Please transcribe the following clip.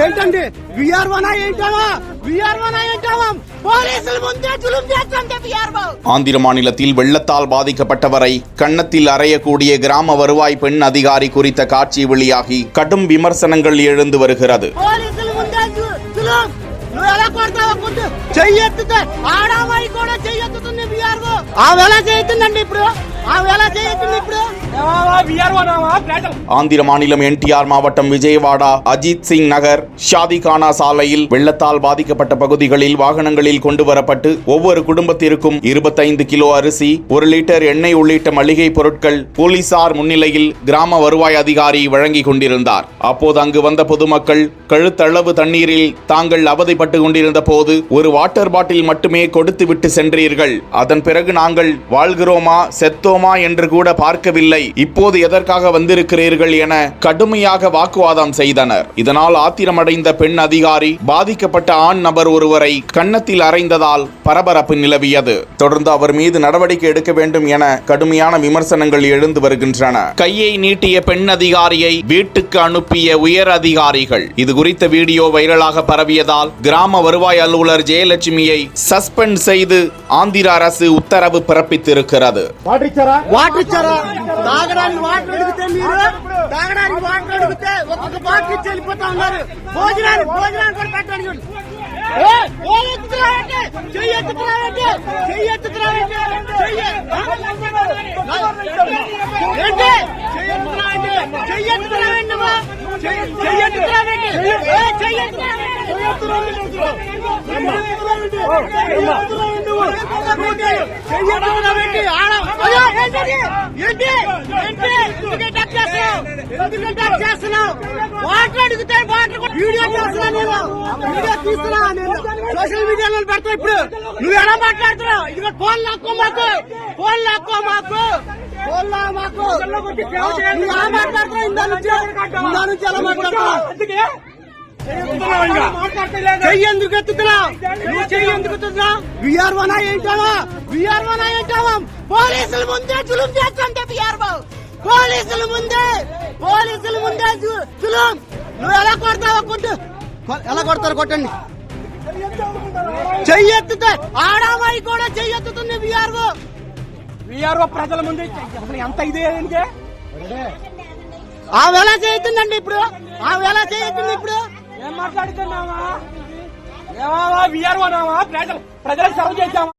ఏంటండి విఆర్ఓనా ఏంటావా విఆర్ఓనా ఏంటావా போలీసులు ముందే జులుం చేస్తుంటే విఆర్ఓ. ஆந்திர மாநிலத்தில் வெள்ளத்தால் பாதிக்கப்பட்டவரை கன்னத்தில் அறையக்கூடிய கிராம வருவாய் பெண் அதிகாரி குறித்த காட்சி வெளியாகி கடும் விமர்சனங்கள் எழுந்து வருகிறது. పోలీసులు ముందే జులుం నువ్వు ఎలా కొడతావా గుడ్డు చెయ్యెత్తుతే ఆడామాయి కూడా చెయ్యెత్తుతుంది విఆర్ఓ. ఆమె ఎలా చేస్తుందండి ఇప్పుడు ఆమె ఎలా చేస్తుంది ఇప్పుడు ஆந்திர மாநிலம் என்டிஆர் மாவட்டம் விஜயவாடா அஜித் சிங் நகர் ஷாதிகானா சாலையில் வெள்ளத்தால் பாதிக்கப்பட்ட பகுதிகளில் வாகனங்களில் கொண்டு வரப்பட்டு ஒவ்வொரு குடும்பத்திற்கும் 25 கிலோ அரிசி 1 லிட்டர் எண்ணெய் உள்ளிட்ட மளிகை பொருட்கள் போலீசார் முன்னிலையில் கிராம வருவாய் அதிகாரி வழங்கி கொண்டிருந்தார். அப்போது அங்கு வந்த பொதுமக்கள் கழுத்தளவு தண்ணீரில் தாங்கள் அவதிப்பட்டு கொண்டிருந்த போது ஒரு வாட்டர் பாட்டில் மட்டுமே கொடுத்து விட்டு சென்றீர்கள். அதன் பிறகு நாங்கள் வாழ்கிறோமா செத்தோமா என்று கூட பார்க்கவில்லை, இப்போது எதற்காக வந்திருக்கிறீர்கள் என கடுமையாக வாக்குவாதம் செய்தனர். இதனால் ஆத்திரமடைந்த பெண் அதிகாரி பாதிக்கப்பட்ட ஆண் நபர் ஒருவரை கன்னத்தில் அறைந்ததால் பரபரப்பு நிலவியது. தொடர்ந்து அவர் மீது நடவடிக்கை எடுக்க வேண்டும் என கடுமையான விமர்சனங்கள் எழுந்து வருகின்றன. கையை நீட்டிய பெண் அதிகாரியை வீட்டுக்கு அனுப்பிய உயர் அதிகாரிகள். இது குறித்த வீடியோ வைரலாக பரவியதால் கிராம வருவாய் அலுவலர் ஜெயலட்சுமியை சஸ்பெண்ட் செய்து ஆந்திர அரசு உத்தரவு பிறப்பித்திருக்கிறது. తాగడానికి వాటర్ అడిగితే మీరు తాగడానికి వాటర్ అడిగితే ఒక్కొక్క బాటిల్ ఇచ్చి వెళ్ళిపోతా ఉన్నారు. భోజనాలు కూడా పెట్టండి. వాటర్ అడిగితే వాటర్ వీడియో చేస్తున్నా సోషల్ మీడియాలో పెడతావు. ఇప్పుడు నువ్వు ఎలా మాట్లాడుతున్నావు? ఇది ఫోన్ లాక్కో మాకు ఎలా మాట్లాడుతున్నావు? ఇందా నుంచి ఎలా మాట్లాడుతున్నావు? చెయ్యి ఎందుకు ఎత్తుతున్నావు? నువ్వు చెయ్యి ఎందుకు ఎత్తుతున్నావు? విఆర్ఓనా ఏంటావా పోలీసుల ముందే జులుం చేస్తుంటే విఆర్ఓ పోలీసుల ముందే జులుం. నువ్వు ఎలా కొడతావా గుడ్డు ఎలా కొడతారు కొట్టండి. చెయ్యెత్తుతే ఆడామాయి కూడా చెయ్యెత్తుతుంది విఆర్ఓ ప్రజల ముందే ఎంత ఇదే ఆమె ఎలా చేస్తుందండి ఇప్పుడు ఏం మాట్లాడుతున్నావా? విఆర్ఓ ప్రజలకు సర్వ్ చేద్దామా?